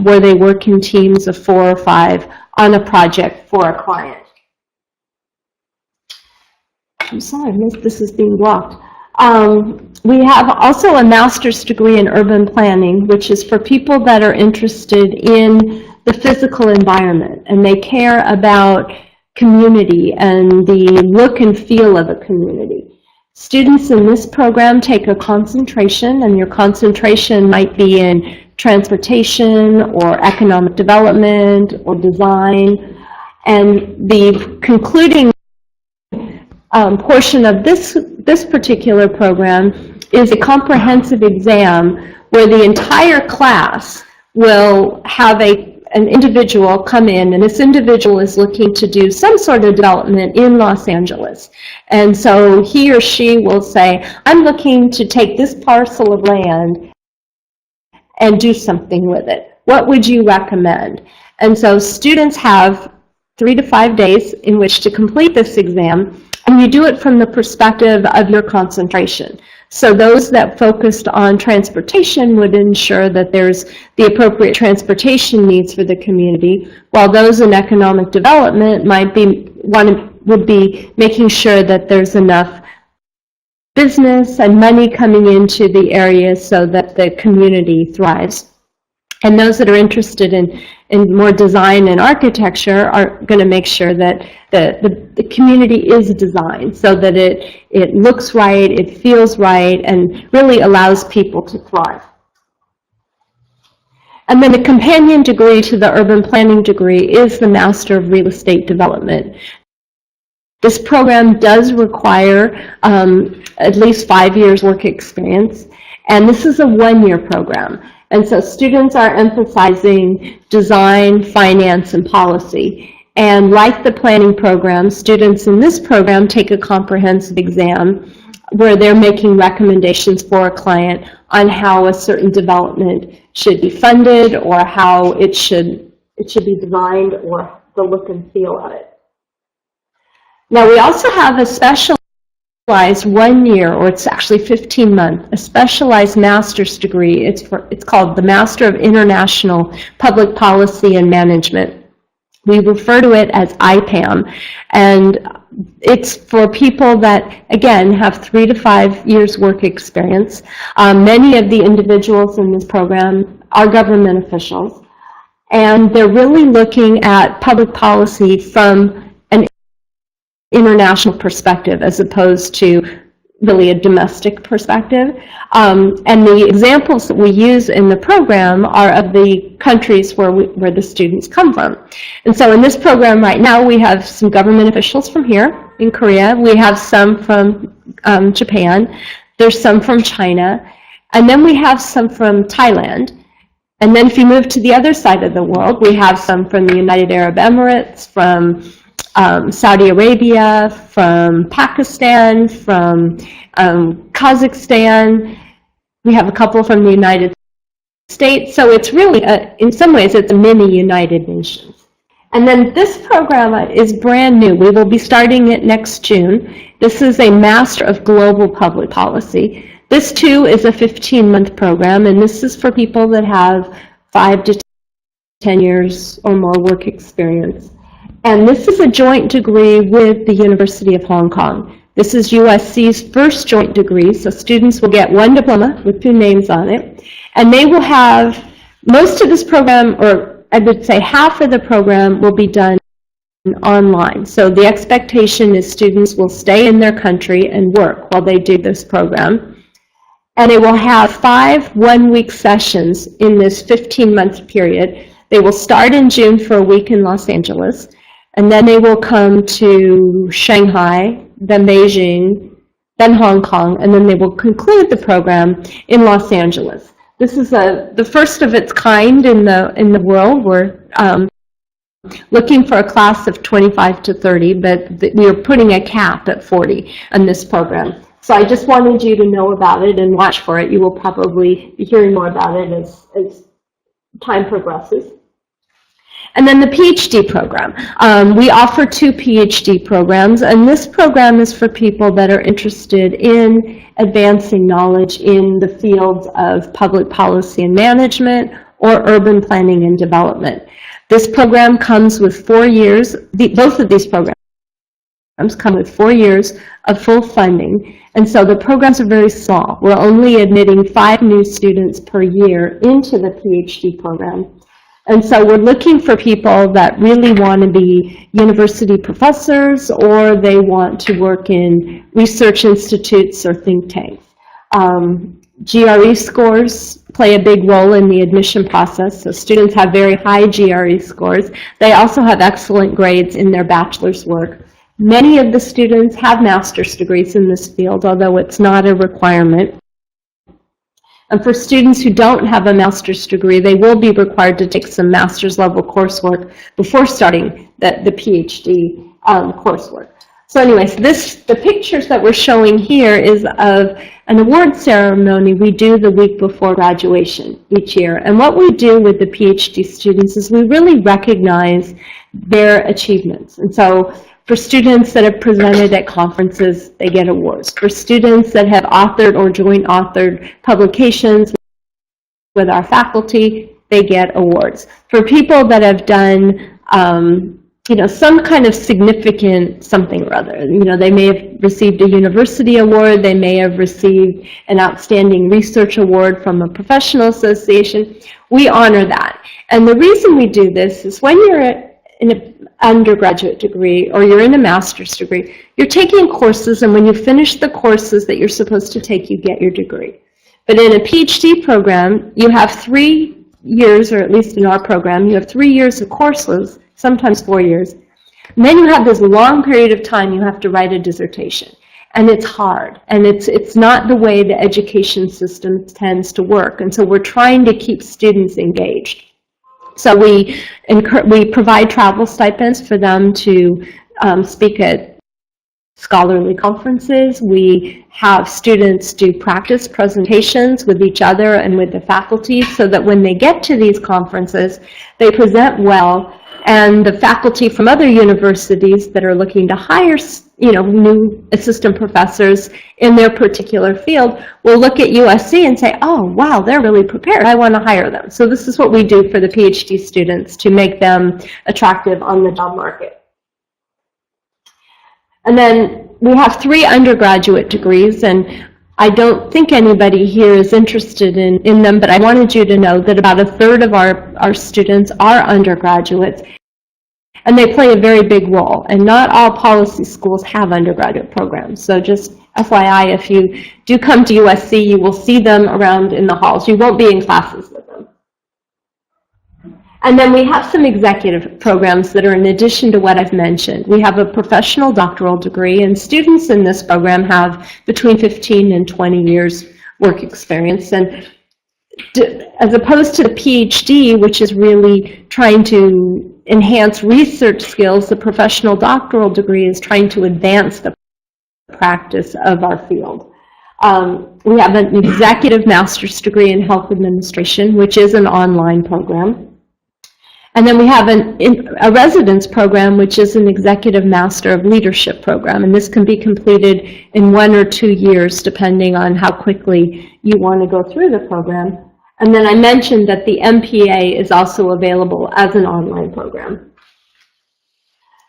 where they work in teams of 4 or 5 on a project for a client. I'm sorry, this is being blocked. We have also a master's degree in urban planning, which is for people that are interested in the physical environment, and they care about community and the look and feel of a community. Students in this program take a concentration, and your concentration might be in transportation or economic development or design. And the concluding portion of this particular program is a comprehensive exam where the entire class will have an individual come in, and this individual is looking to do some sort of development in Los Angeles. And so he or she will say, I'm looking to take this parcel of land and do something with it. What would you recommend? And so students have 3 to 5 days in which to complete this exam, and you do it from the perspective of your concentration. So those that focused on transportation would ensure that there's the appropriate transportation needs for the community, while those in economic development would be making sure that there's enough business and money coming into the area so that the community thrives. And those that are interested in more design and architecture are going to make sure that the community is designed so that it looks right, it feels right, and really allows people to thrive. And then a companion degree to the urban planning degree is the Master of Real Estate Development. This program does require at least 5 years work experience, and this is a 1-year program. And so students are emphasizing design, finance, and policy. And like the planning program, students in this program take a comprehensive exam where they're making recommendations for a client on how a certain development should be funded or how it should be designed or the look and feel of it. Now we also have a specialized 1 year, or it's actually 15-month, a specialized master's degree. It's called the Master of International Public Policy and Management. We refer to it as IPAM, and it's for people that, again, have 3 to 5 years work experience. Many of the individuals in this program are government officials, and they're really looking at public policy from international perspective as opposed to really a domestic perspective. And the examples that we use in the program are of the countries where the students come from. And so in this program right now, we have some government officials from here in Korea. We have some from Japan. There's some from China. And then we have some from Thailand. And then if you move to the other side of the world, we have some from the United Arab Emirates, from Saudi Arabia, from Pakistan, from Kazakhstan. We have a couple from the United States. So it's really, in some ways, it's a mini United Nations. And then this program is brand new. We will be starting it next June. This is a Master of Global Public Policy. This, too, is a 15-month program, and this is for people that have 5 to 10 years or more work experience. And this is a joint degree with the University of Hong Kong. This is USC's first joint degree, so students will get 1 diploma with 2 names on it. And they will have, most of this program, or I would say half of the program, will be done online. So the expectation is students will stay in their country and work while they do this program. And they will have 5 one-week sessions in this 15-month period. They will start in June for a week in Los Angeles. And then they will come to Shanghai, then Beijing, then Hong Kong, and then they will conclude the program in Los Angeles. This is the first of its kind in the world. We're looking for a class of 25 to 30, but we are putting a cap at 40 in this program. So I just wanted you to know about it and watch for it. You will probably be hearing more about it as time progresses. And then the PhD program. We offer 2 PhD programs, and this program is for people that are interested in advancing knowledge in the fields of public policy and management or urban planning and development. This program comes with 4 years, both of these programs come with 4 years of full funding, and so the programs are very small. We're only admitting 5 new students per year into the PhD program. And so we're looking for people that really want to be university professors, or they want to work in research institutes or think tanks. GRE scores play a big role in the admission process, so students have very high GRE scores. They also have excellent grades in their bachelor's work. Many of the students have master's degrees in this field, although it's not a requirement. And for students who don't have a master's degree, they will be required to take some master's level coursework before starting the PhD coursework. So anyways, the pictures that we're showing here is of an award ceremony we do the week before graduation each year. And what we do with the PhD students is we really recognize their achievements. And so for students that have presented at conferences, they get awards. For students that have authored or joint authored publications with our faculty, they get awards. For people that have done some kind of significant something or other, they may have received a university award, they may have received an outstanding research award from a professional association, we honor that. And the reason we do this is when you're in an undergraduate degree or you're in a master's degree, you're taking courses, and when you finish the courses that you're supposed to take, you get your degree. But in a PhD program, you have 3 years, or at least in our program, you have 3 years of courses, sometimes 4 years. And then you have this long period of time you have to write a dissertation. And it's hard, and it's not the way the education system tends to work. And so we're trying to keep students engaged. So we provide travel stipends for them to speak at scholarly conferences. We have students do practice presentations with each other and with the faculty so that when they get to these conferences, they present well, and the faculty from other universities that are looking to hire new assistant professors in their particular field will look at USC and say, oh, wow, they're really prepared. I want to hire them. So this is what we do for the PhD students to make them attractive on the job market. And then we have 3 undergraduate degrees, and I don't think anybody here is interested in them, but I wanted you to know that about 1/3 of our students are undergraduates, and they play a very big role. And not all policy schools have undergraduate programs. So just FYI, if you do come to USC, you will see them around in the halls. You won't be in classes with them. And then we have some executive programs that are in addition to what I've mentioned. We have a professional doctoral degree, and students in this program have between 15 and 20 years work experience. And as opposed to the PhD, which is really trying to enhance research skills, the professional doctoral degree is trying to advance the practice of our field. We have an executive master's degree in health administration, which is an online program. And then we have a residence program, which is an executive master of leadership program. And this can be completed in 1 or 2 years, depending on how quickly you want to go through the program. And then I mentioned that the MPA is also available as an online program.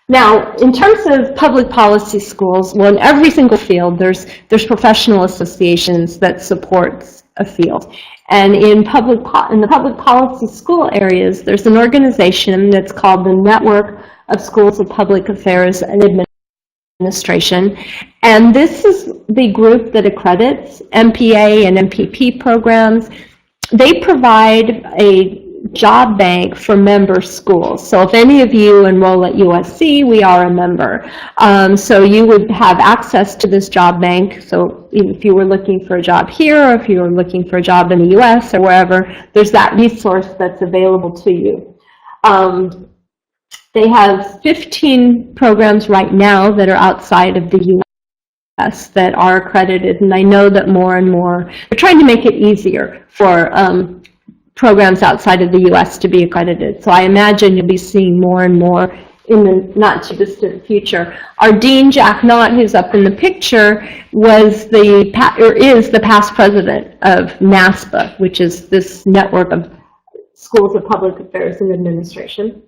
Now, in terms of public policy schools, well, in every single field, there's professional associations that support a field. And in the public policy school areas, there's an organization that's called the Network of Schools of Public Affairs and Administration. And this is the group that accredits MPA and MPP programs. They provide a job bank for member schools. So if any of you enroll at USC, we are a member. So you would have access to this job bank. So if you were looking for a job here, or if you were looking for a job in the US or wherever, there's that resource that's available to you. They have 15 programs right now that are outside of the US that are accredited, and I know that more and more, they're trying to make it easier for programs outside of the US to be accredited. So I imagine you'll be seeing more and more in the not too distant future. Our Dean, Jack Knott, who's up in the picture, is the past president of NASPA, which is this network of Schools of Public Affairs and Administration.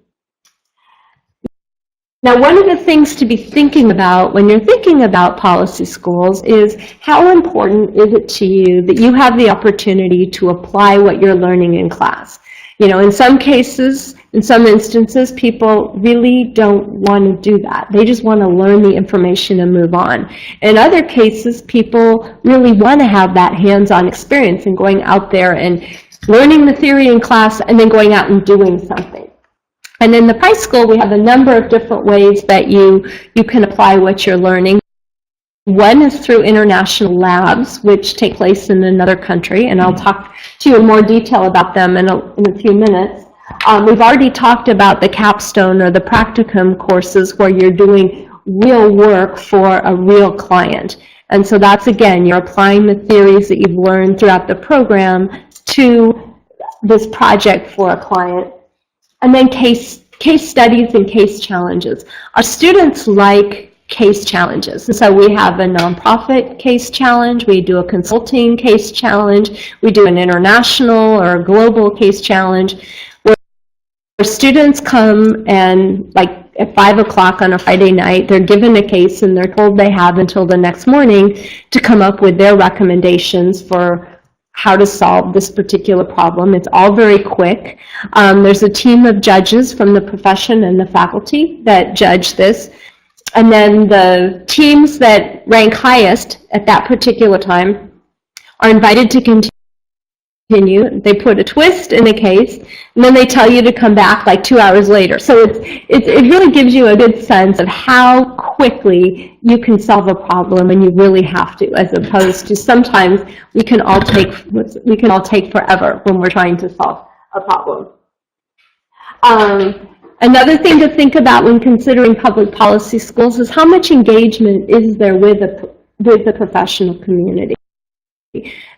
Now, one of the things to be thinking about when you're thinking about policy schools is how important is it to you that you have the opportunity to apply what you're learning in class? You know, in some cases, in some instances, people really don't want to do that. They just want to learn the information and move on. In other cases, people really want to have that hands-on experience and going out there and learning the theory in class and then going out and doing something. And in the Price School, we have a number of different ways that you can apply what you're learning. One is through international labs, which take place in another country, and I'll talk to you in more detail about them in a few minutes. We've already talked about the capstone or the practicum courses where you're doing real work for a real client. And so that's, again, you're applying the theories that you've learned throughout the program to this project for a client. And then case studies and case challenges. Our students like case challenges. And so we have a nonprofit case challenge, we do a consulting case challenge, we do an international or a global case challenge, where students come and, like, at 5 o'clock on a Friday night, they're given a case and they're told they have until the next morning to come up with their recommendations for how to solve this particular problem. It's all very quick. There's a team of judges from the profession and the faculty that judge this. And then the teams that rank highest at that particular time are invited to continue. They put a twist in the case, and then they tell you to come back like 2 hours later. So it really gives you a good sense of how quickly you can solve a problem when you really have to, as opposed to sometimes we can all take forever when we're trying to solve a problem. Another thing to think about when considering public policy schools is how much engagement is there with the professional community.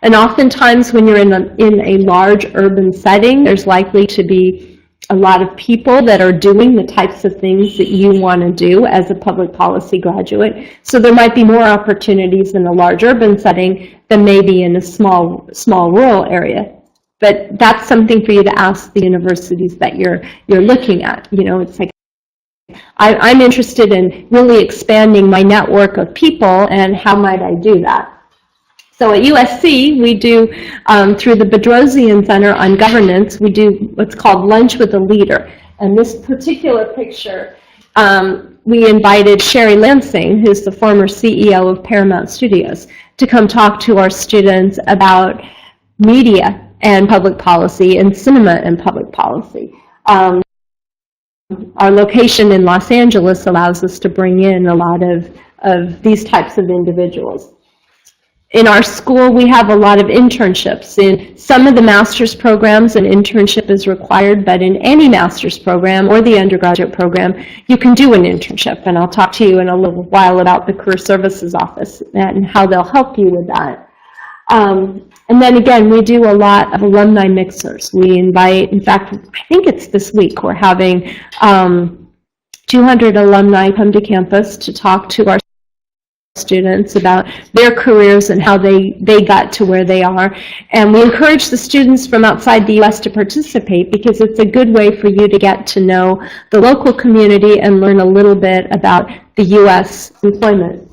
And oftentimes when you're in a large urban setting, there's likely to be a lot of people that are doing the types of things that you want to do as a public policy graduate. So there might be more opportunities in a large urban setting than maybe in a small rural area. But that's something for you to ask the universities that you're looking at. You know, it's like, I'm interested in really expanding my network of people, and how might I do that? So at USC, we do, through the Bedrosian Center on Governance, we do what's called Lunch with a Leader. And this particular picture, we invited Sherry Lansing, who's the former CEO of Paramount Studios, to come talk to our students about media and public policy and cinema and public policy. Our location in Los Angeles allows us to bring in a lot of these types of individuals. In our school, we have a lot of internships. In some of the master's programs, an internship is required, but in any master's program or the undergraduate program, you can do an internship. And I'll talk to you in a little while about the Career Services Office and how they'll help you with that. And then again, we do a lot of alumni mixers. We invite, in fact, I think it's this week, we're having 200 alumni come to campus to talk to our students about their careers and how they got to where they are. And we encourage the students from outside the U.S. to participate because it's a good way for you to get to know the local community and learn a little bit about the U.S. employment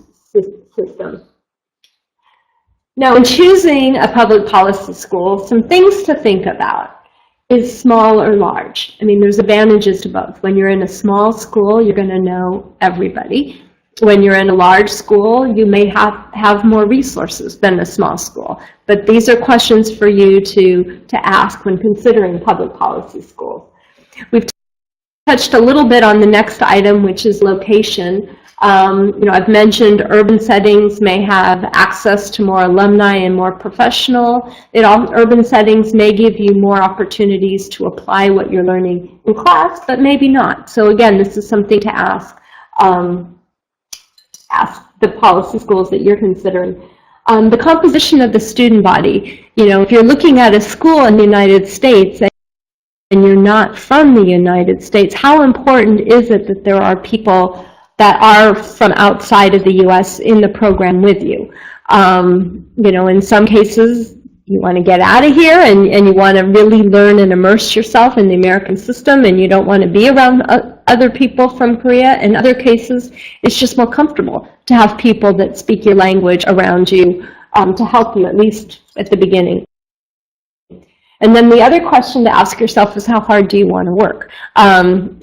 system. Now, in choosing a public policy school, some things to think about is small or large. I mean, there's advantages to both. When you're in a small school, you're going to know everybody. When you're in a large school, you may have more resources than a small school. But these are questions for you to ask when considering public policy schools. We've touched a little bit on the next item, which is location. I've mentioned urban settings may have access to more alumni and more professional. Urban settings may give you more opportunities to apply what you're learning in class, but maybe not. So again, this is something to ask the policy schools that you're considering. The composition of the student body. If you're looking at a school in the United States and you're not from the United States, how important is it that there are people that are from outside of the U.S. in the program with you? In some cases, you want to get out of here and you want to really learn and immerse yourself in the American system, and you don't want to be around other people from Korea. In other cases, it's just more comfortable to have people that speak your language around you to help you, at least at the beginning. And then the other question to ask yourself is, how hard do you want to work?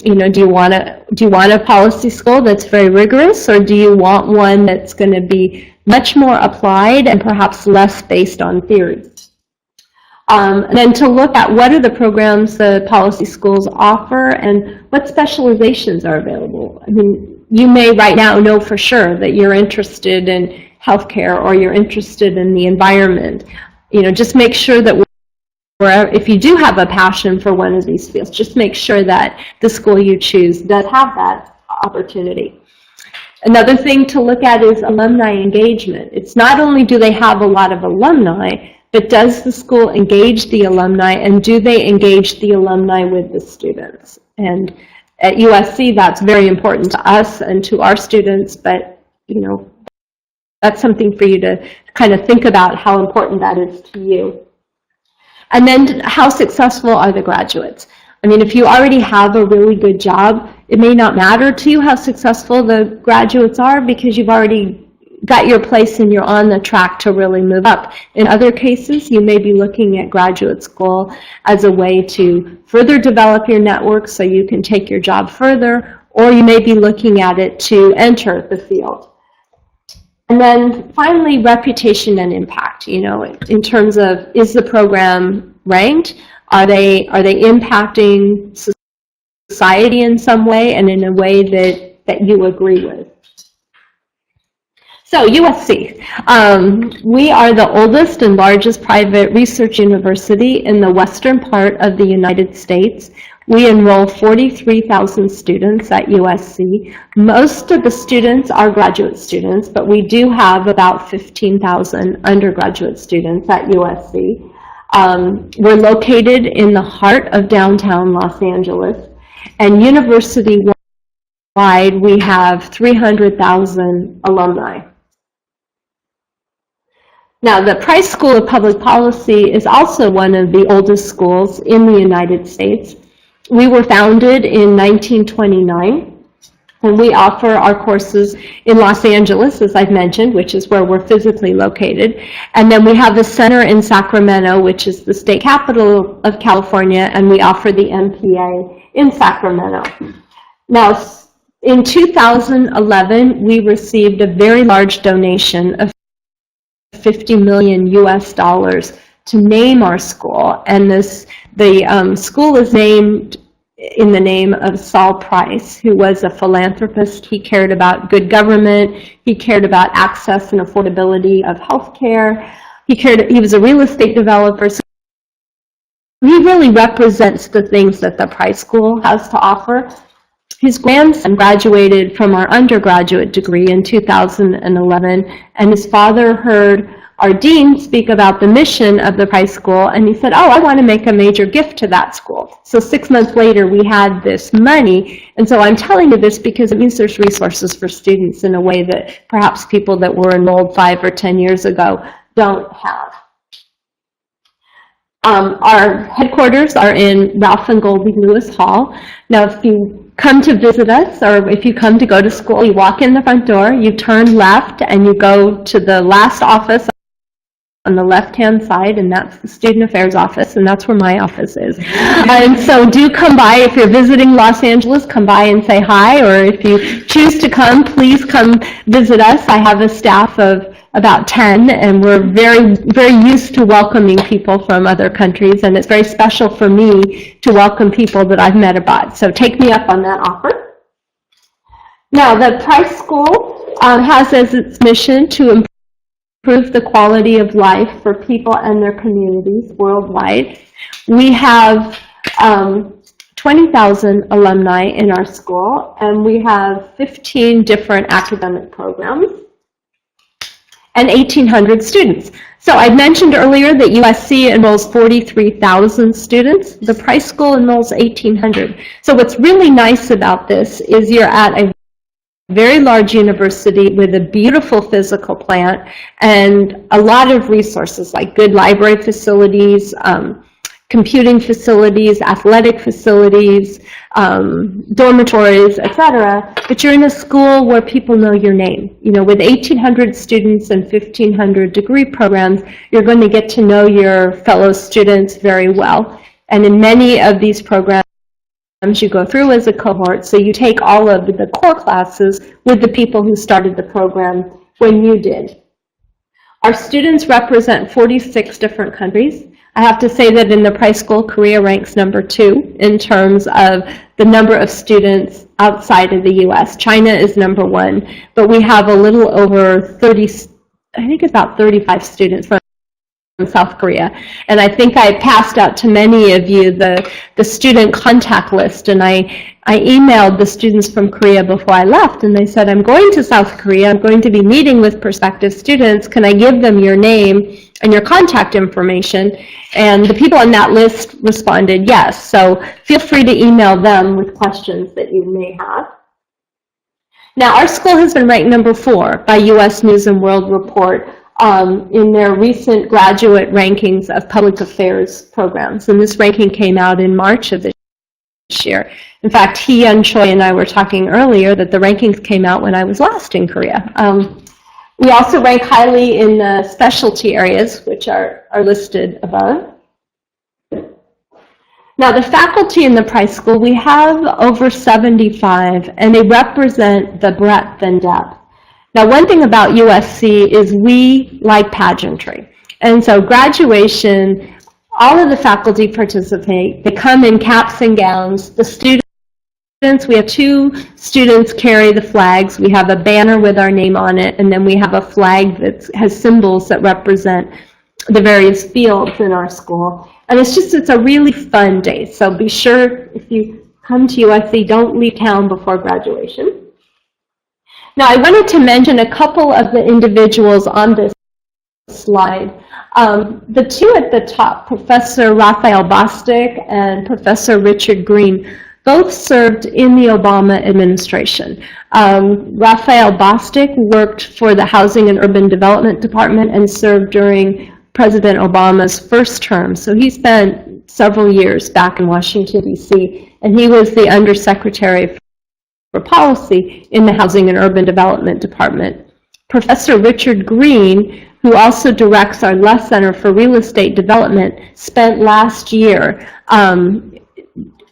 You know, do you want a policy school that's very rigorous, or do you want one that's going to be much more applied and perhaps less based on theory? And then to look at what are the programs the policy schools offer and what specializations are available. I mean, you may right now know for sure that you're interested in healthcare or you're interested in the environment. You know, just make sure that if you do have a passion for one of these fields, just make sure that the school you choose does have that opportunity. Another thing to look at is alumni engagement. It's not only do they have a lot of alumni, but does the school engage the alumni, and do they engage the alumni with the students? And at USC, that's very important to us and to our students, but you know, that's something for you to kind of think about how important that is to you. And then how successful are the graduates? I mean, if you already have a really good job, it may not matter to you how successful the graduates are because you've already got your place and you're on the track to really move up. In other cases, you may be looking at graduate school as a way to further develop your network so you can take your job further, or you may be looking at it to enter the field. And then finally, reputation and impact, you know, in terms of, is the program ranked? Are they impacting society in some way and in a way that you agree with? So USC, we are the oldest and largest private research university in the western part of the United States. We enroll 43,000 students at USC. Most of the students are graduate students, but we do have about 15,000 undergraduate students at USC. We're located in the heart of downtown Los Angeles, and university-wide we have 300,000 alumni. Now, the Price School of Public Policy is also one of the oldest schools in the United States. We were founded in 1929, and we offer our courses in Los Angeles, as I've mentioned, which is where we're physically located. And then we have a center in Sacramento, which is the state capital of California, and we offer the MPA in Sacramento. Now, in 2011, we received a very large donation of $50 million to name our school, and the school is named in the name of Saul Price, who was a philanthropist. He cared about good government. He cared about access and affordability of health care. He was a real estate developer. So he really represents the things that the Price School has to offer. His grandson graduated from our undergraduate degree in 2011, and his father heard our dean speak about the mission of the Price School, and he said, oh, I want to make a major gift to that school. So 6 months later, we had this money, and so I'm telling you this because it means there's resources for students in a way that perhaps people that were enrolled 5 or 10 years ago don't have. Our headquarters are in Ralph and Goldie Lewis Hall. Now, if you come to visit us, or if you come to go to school, you walk in the front door, you turn left, and you go to the last office on the left-hand side, and that's the Student Affairs office, and that's where my office is. And so do come by. If you're visiting Los Angeles, come by and say hi, or if you choose to come, please come visit us. I have a staff of about 10, and we're very, very used to welcoming people from other countries, and it's very special for me to welcome people that I've met abroad. So take me up on that offer. Now, the Price School has as its mission to improve the quality of life for people and their communities worldwide. We have 20,000 alumni in our school, and we have 15 different academic programs and 1,800 students. So I mentioned earlier that USC enrolls 43,000 students. The Price School enrolls 1,800. So what's really nice about this is you're at a very large university with a beautiful physical plant and a lot of resources like good library facilities, computing facilities, athletic facilities, dormitories, etc. But you're in a school where people know your name. You know, with 1,800 students and 1,500 degree programs, you're going to get to know your fellow students very well. And in many of these programs, you go through as a cohort, so you take all of the core classes with the people who started the program when you did. Our students represent 46 different countries. I have to say that in the price school, Korea ranks #2 in terms of the number of students outside of the US. China is #1, but we have a little over 30, I think about 35 students from South Korea. And I think I passed out to many of you the student contact list, and I emailed the students from Korea before I left, and they said, I'm going to South Korea, I'm going to be meeting with prospective students, can I give them your name and your contact information? And the people on that list responded yes, so feel free to email them with questions that you may have. Now, our school has been ranked #4 by US News and World Report in their recent graduate rankings of public affairs programs. And this ranking came out in March of this year. In fact, Hee-Yeon Choi and I were talking earlier that the rankings came out when I was last in Korea. We also rank highly in the specialty areas, which are listed above. Now, the faculty in the Price School, we have over 75, and they represent the breadth and depth. Now, one thing about USC is we like pageantry. And so graduation, all of the faculty participate. They come in caps and gowns. The students, we have 2 students carry the flags. We have a banner with our name on it, and then we have a flag that has symbols that represent the various fields in our school. And it's a really fun day. So be sure, if you come to USC, don't leave town before graduation. Now, I wanted to mention a couple of the individuals on this slide. The 2 at the top, Professor Raphael Bostic and Professor Richard Green, both served in the Obama administration. Raphael Bostic worked for the Housing and Urban Development Department and served during President Obama's first term. So he spent several years back in Washington, D.C., and he was the Undersecretary for Policy in the Housing and Urban Development Department. Professor Richard Green, who also directs our Less Center for Real Estate Development, spent last year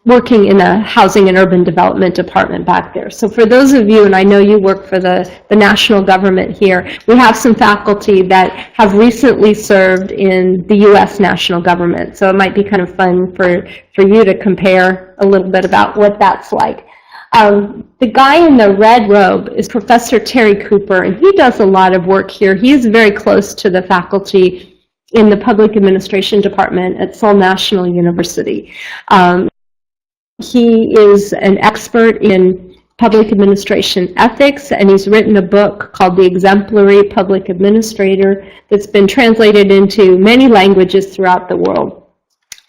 working in the Housing and Urban Development Department back there. So for those of you, and I know you work for the national government here, we have some faculty that have recently served in the U.S. national government. So it might be kind of fun for you to compare a little bit about what that's like. The guy in the red robe is Professor Terry Cooper, and he does a lot of work here. He is very close to the faculty in the Public Administration Department at Seoul National University. He is an expert in public administration ethics, and he's written a book called The Exemplary Public Administrator that's been translated into many languages throughout the world.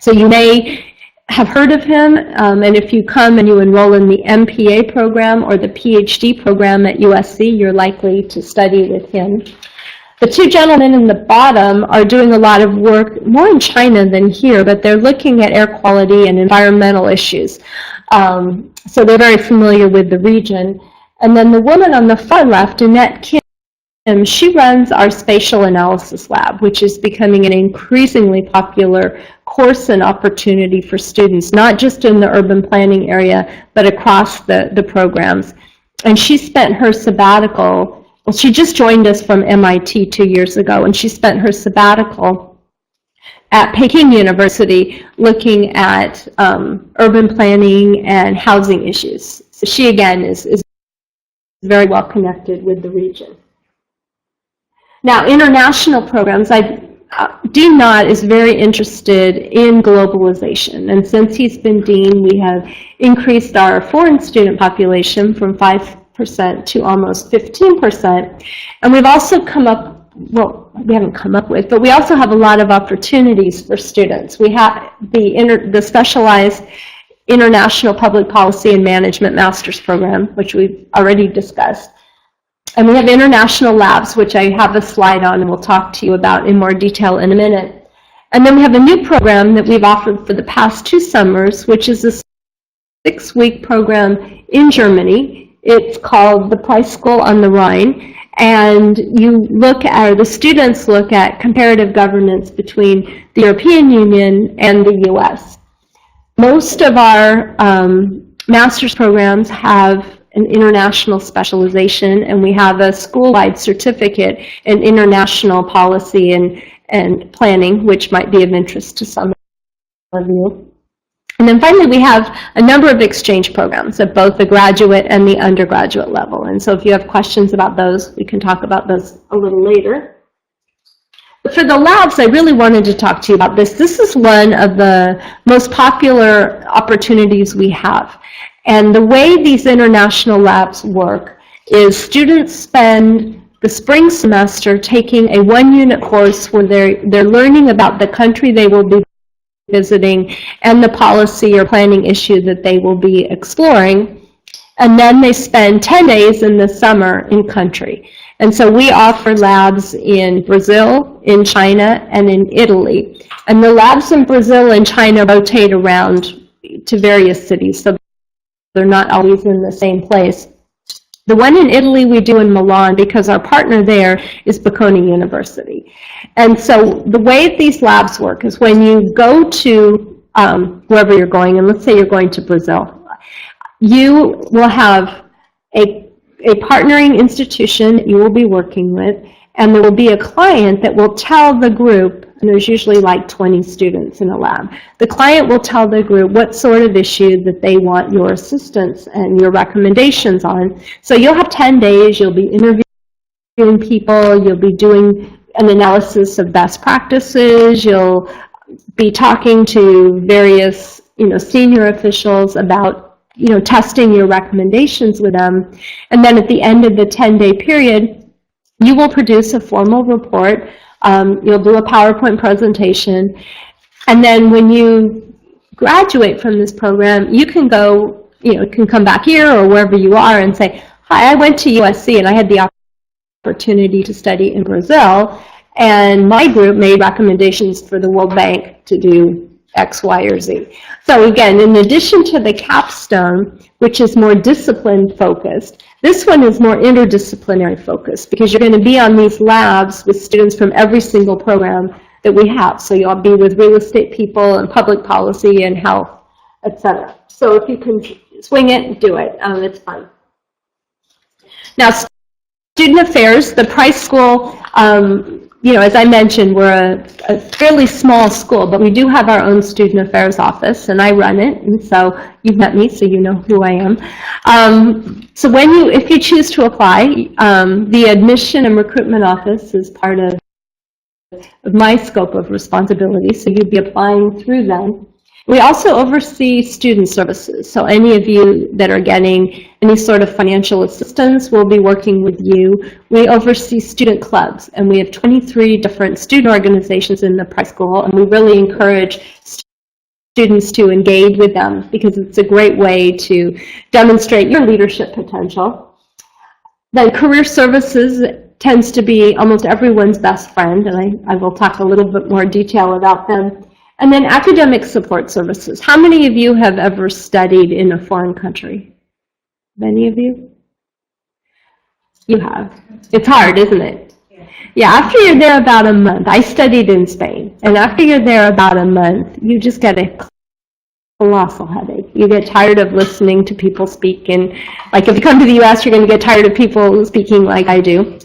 So you may have heard of him, and if you come and you enroll in the MPA program or the PhD program at USC, you're likely to study with him. The 2 gentlemen in the bottom are doing a lot of work, more in China than here, but they're looking at air quality and environmental issues. So they're very familiar with the region. And then the woman on the far left, Annette Kim, she runs our spatial analysis lab, which is becoming an increasingly popular course and opportunity for students, not just in the urban planning area, but across the programs. And she spent her sabbatical, well, she just joined us from MIT 2 years ago, and she spent her sabbatical at Peking University looking at urban planning and housing issues. So she, again, is very well connected with the region. Now, international programs, Dean Knott is very interested in globalization, and since he's been dean, we have increased our foreign student population from 5% to almost 15%, and we've also come up, well, we haven't come up with, but we also have a lot of opportunities for students. We have the specialized International Public Policy and Management Master's Program, which we've already discussed. And we have international labs, which I have a slide on and we'll talk to you about in more detail in a minute. And then we have a new program that we've offered for the past 2 summers, which is a 6-week program in Germany. It's called the Price School on the Rhine. And the students look at comparative governance between the European Union and the US. Most of our master's programs have an international specialization, and we have a school-wide certificate in international policy and planning, which might be of interest to some of you. And then finally, we have a number of exchange programs at both the graduate and the undergraduate level. And so if you have questions about those, we can talk about those a little later. But for the labs, I really wanted to talk to you about this. This is one of the most popular opportunities we have. And the way these international labs work is students spend the spring semester taking a 1-unit course where they're learning about the country they will be visiting and the policy or planning issue that they will be exploring. And then they spend 10 days in the summer in country. And so we offer labs in Brazil, in China, and in Italy. And the labs in Brazil and China rotate around to various cities, so they're not always in the same place. The one in Italy we do in Milan because our partner there is Bocconi University. And so the way these labs work is when you go to wherever you're going, and let's say you're going to Brazil, you will have a partnering institution that you will be working with, and there will be a client that will tell the group, and there's usually like 20 students in a lab. The client will tell the group what sort of issue that they want your assistance and your recommendations on. So you'll have 10 days, you'll be interviewing people, you'll be doing an analysis of best practices, you'll be talking to various senior officials about testing your recommendations with them. And then at the end of the 10-day period, you will produce a formal report. You'll do a PowerPoint presentation. And then when you graduate from this program, you can go, can come back here or wherever you are and say, hi, I went to USC and I had the opportunity to study in Brazil. And my group made recommendations for the World Bank to do X, Y, or Z. So again, in addition to the capstone, which is more discipline focused, this one is more interdisciplinary focused because you're going to be on these labs with students from every single program that we have. So you'll be with real estate people and public policy and health, etc. So if you can swing it, do it. It's fun. Now, student affairs, the Price School, as I mentioned, we're a fairly small school, but we do have our own student affairs office, and I run it, and so you've met me, so you know who I am. So if you choose to apply, the admission and recruitment office is part of my scope of responsibility, so you'd be applying through them. We also oversee student services, so any of you that are getting any sort of financial assistance, we'll be working with you. We oversee student clubs, and we have 23 different student organizations in the Price School, and we really encourage students to engage with them because it's a great way to demonstrate your leadership potential. Then career services tends to be almost everyone's best friend, and I will talk a little bit more detail about them. And then academic support services. How many of you have ever studied in a foreign country? Many of you? You have. It's hard, isn't it? Yeah, after you're there about a month, I studied in Spain, and after you're there about a month, you just get a colossal headache. You get tired of listening to people speak, and like if you come to the US, you're going to get tired of people speaking like I do.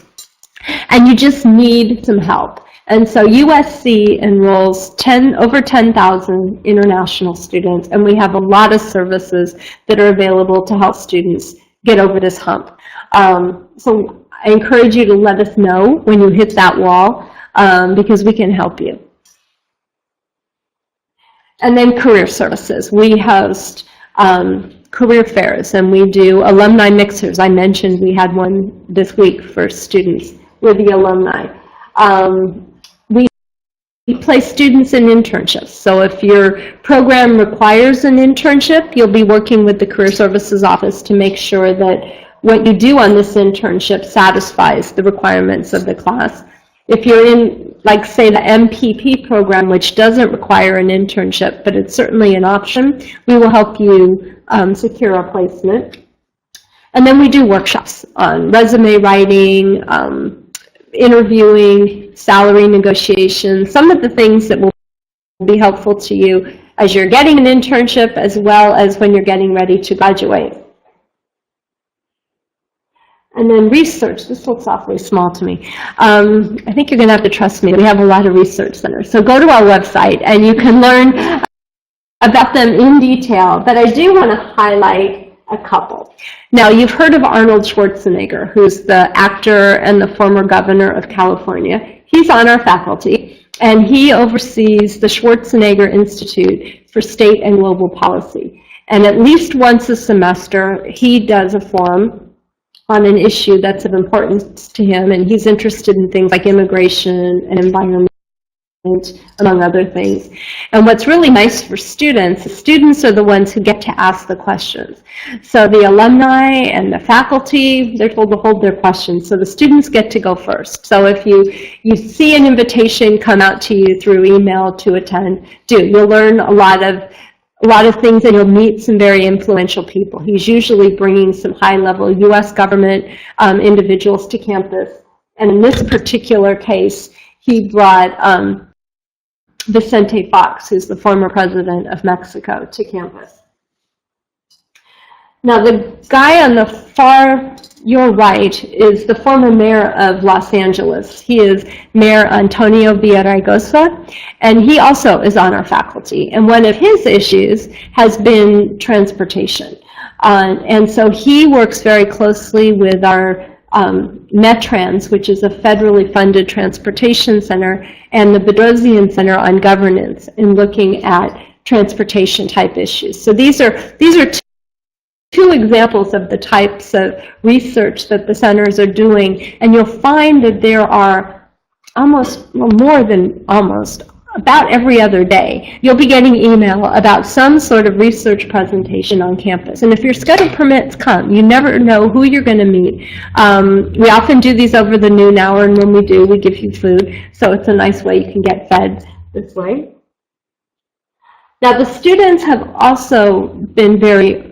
And you just need some help. And so USC enrolls over 10,000 international students, and we have a lot of services that are available to help students get over this hump. So I encourage you to let us know when you hit that wall, because we can help you. And then career services. We host career fairs, and we do alumni mixers. I mentioned we had one this week for students with the alumni. place students in internships. So if your program requires an internship, you'll be working with the Career Services Office to make sure that what you do on this internship satisfies the requirements of the class. If you're in, like, say, the MPP program, which doesn't require an internship, but it's certainly an option, we will help you secure a placement. And then we do workshops on resume writing, interviewing, salary negotiation, some of the things that will be helpful to you as you're getting an internship as well as when you're getting ready to graduate. And then research, this looks awfully small to me. I think you're going to have to trust me. We have a lot of research centers. So go to our website and you can learn about them in detail. But I do want to highlight a couple. Now, you've heard of Arnold Schwarzenegger, who's the actor and the former governor of California. He's on our faculty, and he oversees the Schwarzenegger Institute for State and Global Policy. And at least once a semester, he does a forum on an issue that's of importance to him, and he's interested in things like immigration and environment, among other things. And what's really nice for students, the students are the ones who get to ask the questions. So the alumni and the faculty, they're told to hold their questions, so the students get to go first. So if you see an invitation come out to you through email to attend, you'll learn a lot of things, and you'll meet some very influential people. He's usually bringing some high-level U.S. government individuals to campus. And in this particular case, he brought Vicente Fox, who's the former president of Mexico, to campus. Now, the guy on the far your right is the former mayor of Los Angeles. He is Mayor Antonio Villaraigosa, and he also is on our faculty. And one of his issues has been transportation. And so he works very closely with our Metrans, which is a federally funded transportation center, and the Bedrosian Center on Governance in looking at transportation type issues. So these are two examples of the types of research that the centers are doing, and you'll find that there are about every other day, you'll be getting email about some sort of research presentation on campus. And if your schedule permits, come. You never know who you're going to meet. We often do these over the noon hour, and when we do, we give you food. So it's a nice way you can get fed this way. Now, the students have also been very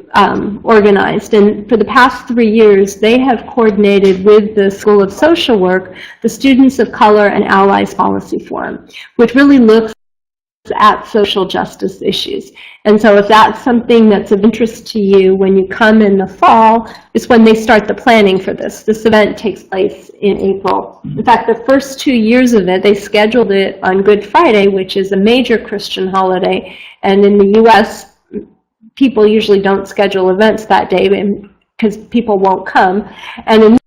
organized, and for the past 3 years, they have coordinated with the School of Social Work the Students of Color and Allies Policy Forum, which really looks at social justice issues. And so if that's something that's of interest to you when you come in the fall, is when they start the planning for this. This event takes place in April. In fact, the first 2 years of it, they scheduled it on Good Friday, which is a major Christian holiday, and in the U.S., people usually don't schedule events that day because people won't come. And in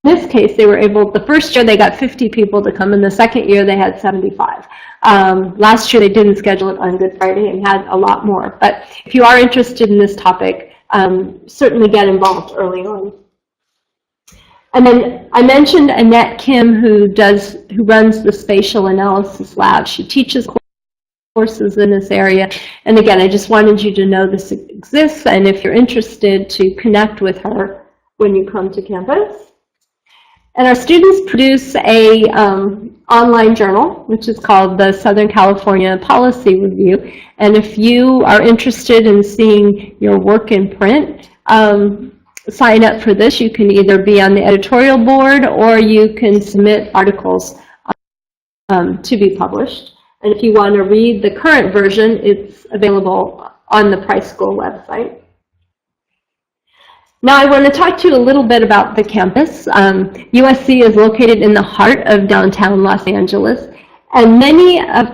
this case, they were able, the first year they got 50 people to come, and the second year they had 75. Last year they didn't schedule it on Good Friday and had a lot more. But if you are interested in this topic, certainly get involved early on. And then I mentioned Annette Kim, who runs the Spatial Analysis Lab. She teaches courses in this area, and again, I just wanted you to know this exists, and if you're interested, to connect with her when you come to campus. And our students produce a online journal, which is called the Southern California Policy Review, and if you are interested in seeing your work in print, sign up for this. You can either be on the editorial board or you can submit articles to be published. And if you want to read the current version, it's available on the Price School website. Now I want to talk to you a little bit about the campus. USC is located in the heart of downtown Los Angeles. And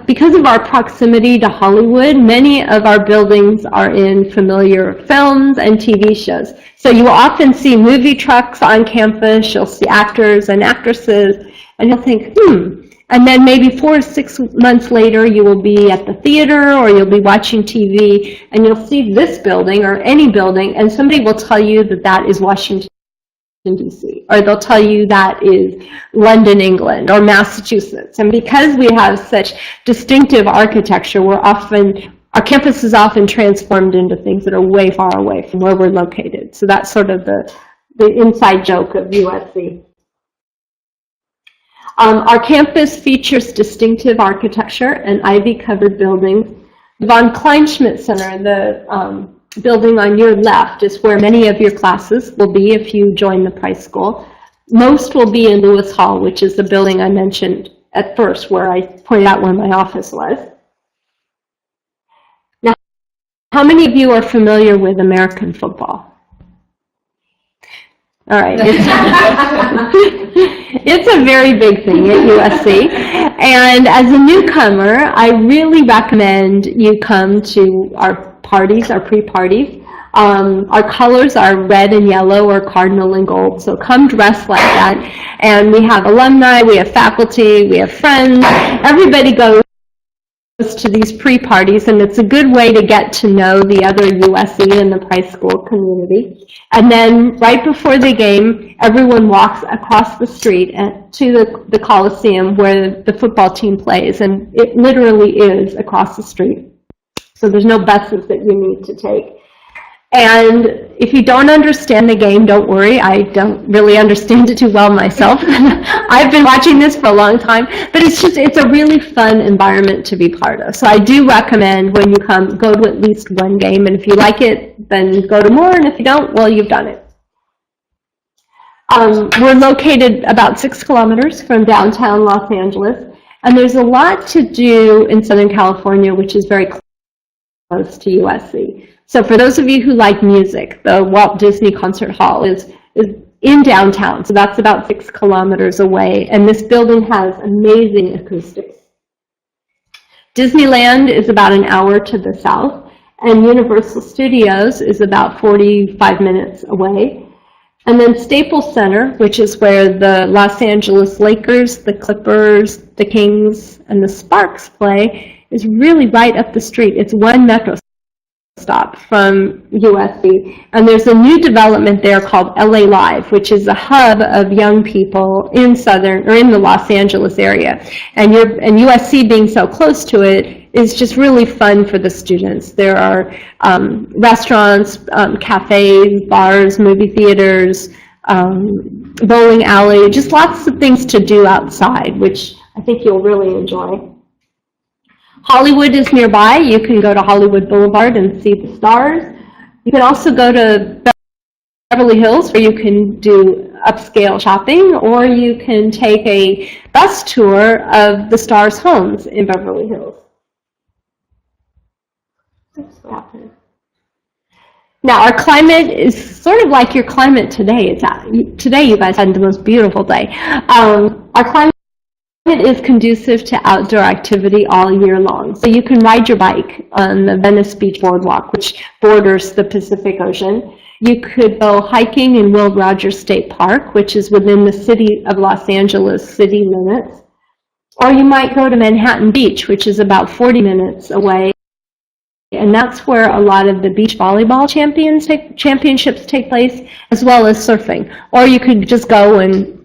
because of our proximity to Hollywood, many of our buildings are in familiar films and TV shows. So you will often see movie trucks on campus, you'll see actors and actresses, and you'll think, And then maybe 4 to 6 months later, you will be at the theater or you'll be watching TV, and you'll see this building or any building, and somebody will tell you that that is Washington DC, or they'll tell you that is London, England, or Massachusetts. And because we have such distinctive architecture, our campus is often transformed into things that are way far away from where we're located. So that's sort of the inside joke of USC. Our campus features distinctive architecture and ivy-covered buildings. The Von Kleinschmidt Center, the building on your left, is where many of your classes will be if you join the Price School. Most will be in Lewis Hall, which is the building I mentioned at first, where I pointed out where my office was. Now, how many of you are familiar with American football? All right. It's a very big thing at USC. And as a newcomer, I really recommend you come to our parties, our pre-parties. Our colors are red and yellow or cardinal and gold, so come dressed like that. And we have alumni, we have faculty, we have friends. Everybody goes to these pre-parties, and it's a good way to get to know the other USC and the Price School community. And then right before the game, everyone walks across the street to the Coliseum where the football team plays, and it literally is across the street. So there's no buses that you need to take. And if you don't understand the game, don't worry. I don't really understand it too well myself. I've been watching this for a long time, but it's a really fun environment to be part of. So I do recommend when you come, go to at least one game, and if you like it, then go to more, and if you don't, well, you've done it. We're located about 6 kilometers from downtown Los Angeles, and there's a lot to do in Southern California, which is very close to USC. So for those of you who like music, the Walt Disney Concert Hall is in downtown, so that's about 6 kilometers away, and this building has amazing acoustics. Disneyland is about an hour to the south, and Universal Studios is about 45 minutes away. And then Staples Center, which is where the Los Angeles Lakers, the Clippers, the Kings, and the Sparks play, is really right up the street. It's one metro stop from USC, and there's a new development there called LA Live, which is a hub of young people in the Los Angeles area. And USC being so close to it is just really fun for the students. There are restaurants, cafes, bars, movie theaters, bowling alley, just lots of things to do outside, which I think you'll really enjoy. Hollywood is nearby. You can go to Hollywood Boulevard and see the stars. You can also go to Beverly Hills, where you can do upscale shopping, or you can take a bus tour of the stars' homes in Beverly Hills. Oops, what happened? Now, our climate is sort of like your climate today. Today you guys had the most beautiful day. Our climate is conducive to outdoor activity all year long. So you can ride your bike on the Venice Beach Boardwalk, which borders the Pacific Ocean. You could go hiking in Will Rogers State Park, which is within the city of Los Angeles city limits. Or you might go to Manhattan Beach, which is about 40 minutes away. And that's where a lot of the beach volleyball championships take place, as well as surfing. Or you could just go and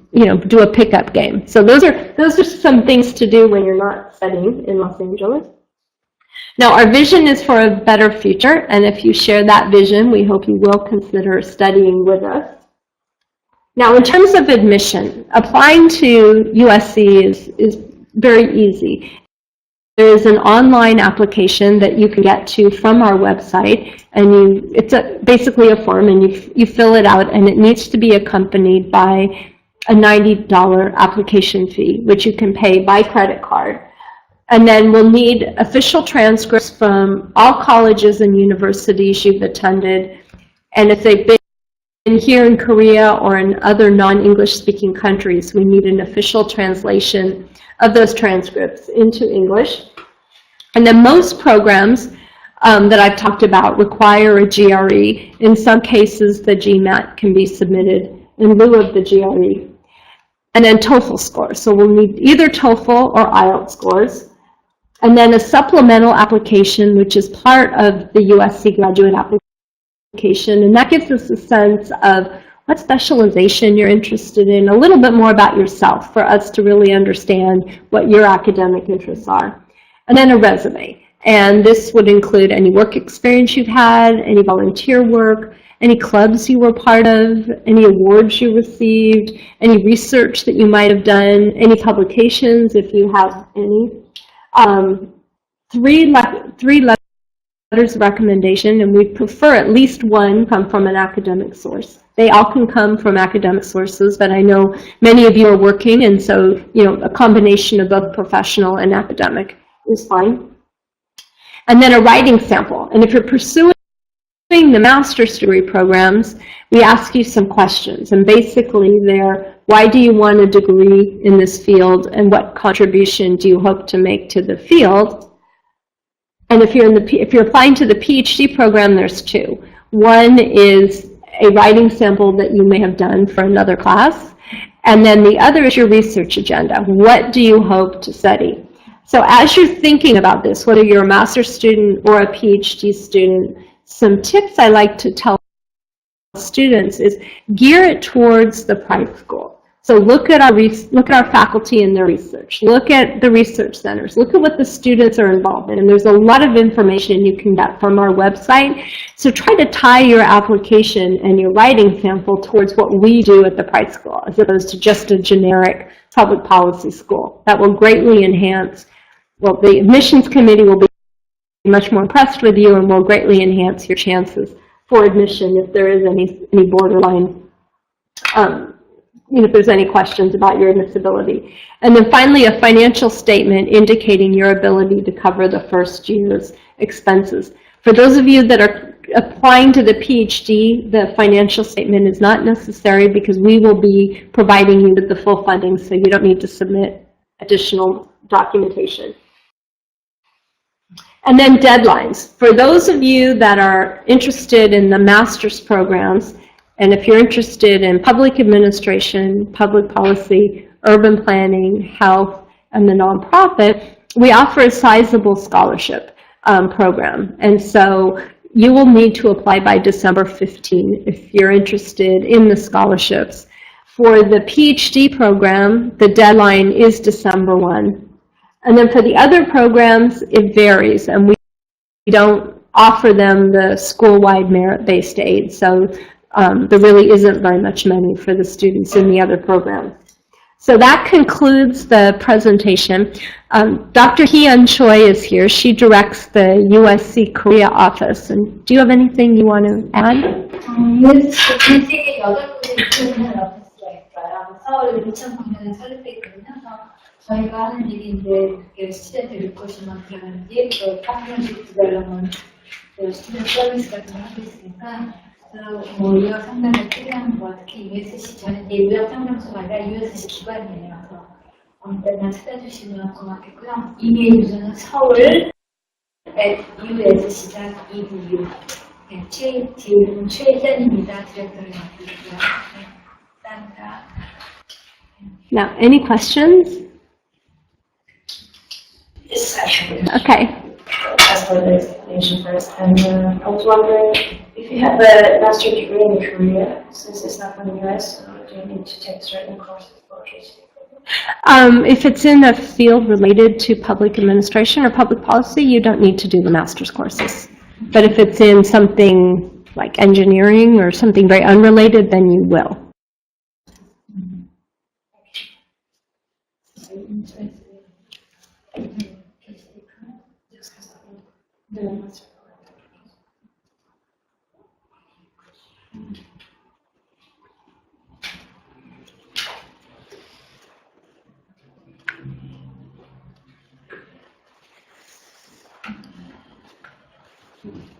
do a pickup game. So those are some things to do when you're not studying in Los Angeles. Now, our vision is for a better future, and if you share that vision, we hope you will consider studying with us. Now, in terms of admission, applying to USC is very easy. There is an online application that you can get to from our website, and it's basically a form, and you fill it out, and it needs to be accompanied by a $90 application fee, which you can pay by credit card. And then we'll need official transcripts from all colleges and universities you've attended. And if they've been here in Korea or in other non-English speaking countries, we need an official translation of those transcripts into English. And then most programs that I've talked about require a GRE. In some cases, the GMAT can be submitted in lieu of the GRE. And then TOEFL scores. So we'll need either TOEFL or IELTS scores. And then a supplemental application, which is part of the USC graduate application. And that gives us a sense of what specialization you're interested in, a little bit more about yourself for us to really understand what your academic interests are. And then a resume. And this would include any work experience you've had, any volunteer work, any clubs you were part of, any awards you received, any research that you might have done, any publications if you have any. Three letters of recommendation, and we prefer at least one come from an academic source. They all can come from academic sources, but I know many of you are working, and so a combination of both professional and academic is fine. And then a writing sample. And if you're pursuing the master's degree programs, we ask you some questions. And basically they're, why do you want a degree in this field, and what contribution do you hope to make to the field? And if you're applying to the PhD program, there's two. One is a writing sample that you may have done for another class. And then the other is your research agenda. What do you hope to study? So as you're thinking about this, whether you're a master's student or a PhD student, some tips I like to tell students is gear it towards the private school. So look at our faculty and their research. Look at the research centers. Look at what the students are involved in. And there's a lot of information you can get from our website. So try to tie your application and your writing sample towards what we do at the private school, as opposed to just a generic public policy school. That will greatly enhance, well, the admissions committee will be much more impressed with you and will greatly enhance your chances for admission if there is any borderline, if there's any questions about your admissibility. And then finally, a financial statement indicating your ability to cover the first year's expenses. For those of you that are applying to the PhD, the financial statement is not necessary because we will be providing you with the full funding, so you don't need to submit additional documentation. And then deadlines. For those of you that are interested in the master's programs, and if you're interested in public administration, public policy, urban planning, health, and the nonprofit, we offer a sizable scholarship program. And so you will need to apply by December 15 if you're interested in the scholarships. For the PhD program, the deadline is December 1. And then for the other programs, it varies, and we don't offer them the school-wide merit-based aid, so there really isn't very much money for the students in the other programs. So that concludes the presentation. Dr. Hyun Choi is here. She directs the USC Korea office. And do you have anything you want to add? USC 전체에 8군데 있는 오피스가 있어요. 서울 2,000명을 설립했거든요. 저희가 하는 일이 이제 스튜던트 리포시먼트라든지 또 파트너십 디벨롭먼트, 스튜던트 서비스 같은 거 하고 있으니까 뭐 유학 상담에 필요한 거 특히 USC 저는 이제 유학 상담소가 아니라 USC 기관이에요. 그래서 맨날 찾아주시면 고맙겠고요. 이메일 주소는 서울@usc.edu. 최희연입니다. 디렉터를 맡고 있고요. 감사합니다. Now, any questions? Yes, actually. Okay. As for the explanation first, and I was wondering if you have a master's degree in Korea, since it's not from the US, do you need to take certain courses for PhD? If it's in a field related to public administration or public policy, you don't need to do the master's courses. But if it's in something like engineering or something very unrelated, then you will.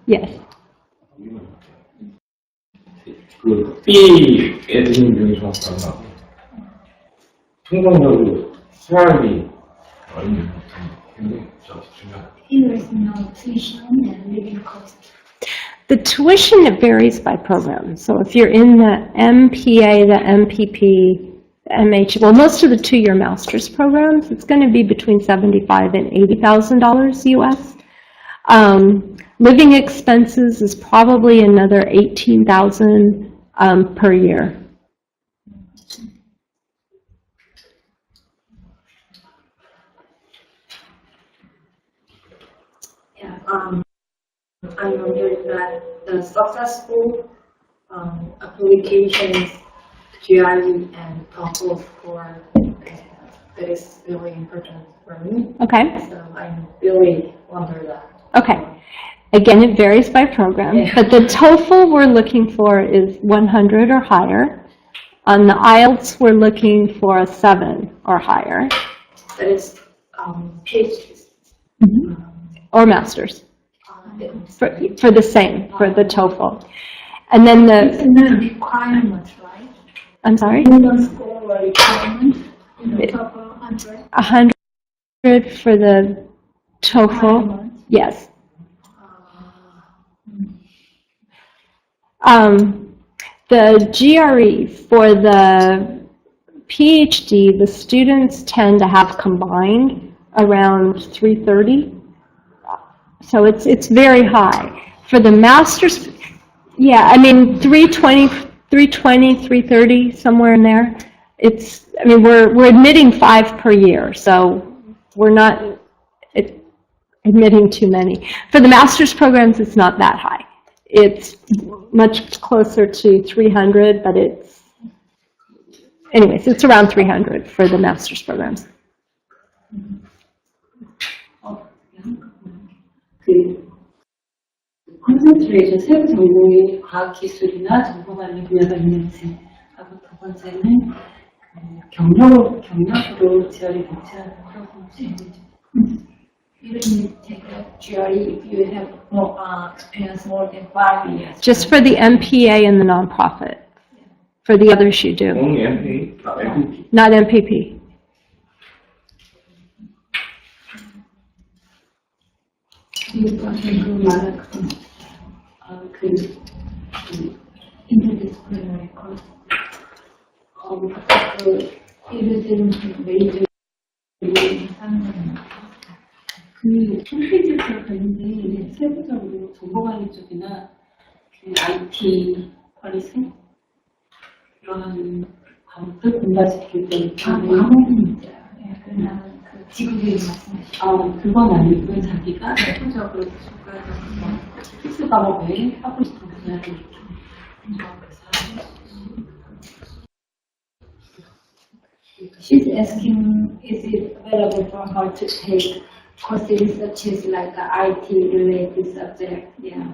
Yes. 그 B에 드는 비용이 정확하다. 통상적으로 수학이 얼마나 굉장히 중요하다. There is no tuition and living cost. The tuition, it varies by program. So if you're in the MPA, the MPP, the MH, well, most of the two-year master's programs, it's going to be between $75,000 and $80,000 US. Living expenses is probably another $18,000 per year. Yeah, I wondered that the successful applications, GRE and TOEFL score, that is really important for me. Okay? So I really wonder that. Okay. Again, it varies by program, Yeah. but the TOEFL we're looking for is 100 or higher. On the IELTS, we're looking for a 7 or higher, That is PhDs. or master's, It's for the same, for the TOEFL. And then It's the, not a requirement, right? I'm sorry, Minimum score or requirement, top 100. 100 for the TOEFL, Requirement. yes. The GRE, for the PhD, the students tend to have combined around 330. So it's very high. For the master's, yeah, I mean 320, 330, somewhere in there. It's, I mean, we're admitting 5 per year, so we're not admitting too many. For the master's programs, it's not that high. It's much closer to 300, but anyways, it's around 300 for the master's programs. 컨센트레이션 세부 전공이 과학기술이나 정보관리 분야가 있는지하고 두 번째는 경력으로 지원이 되지 않는 혹시 있는지. You don't need to take a GRE if you have more experience more than 5 years. Just for the MPA and the nonprofit. For the others, you do. Only MPA, not MPP. Not MPP. Interdisciplinary course. 예를 들면 메이저 하는 홈페이지가 있는데 세부적으로 정보관리 쪽이나 IT 관리생 이런 과목들 공부하시기 때문에 과목은 있어요. 그냥 그 지구주의 말씀하시죠. 그건 아니고 자기가 세부적으로 필수 과목에 하고 싶은 분야를 이렇게 She's asking, is it available for her to take courses such as like the IT related subject? Yeah.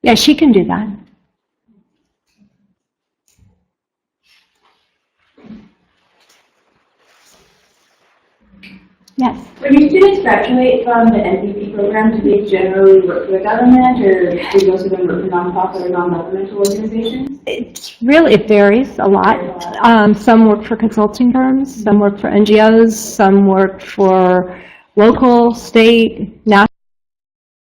Yeah, she can do that. Yes. When your students graduate from the NDP program, do they generally work for the government, or do most of them work for nonprofit or non-governmental organizations? It varies a lot. Some work for consulting firms, some work for NGOs, some work for local, state, national.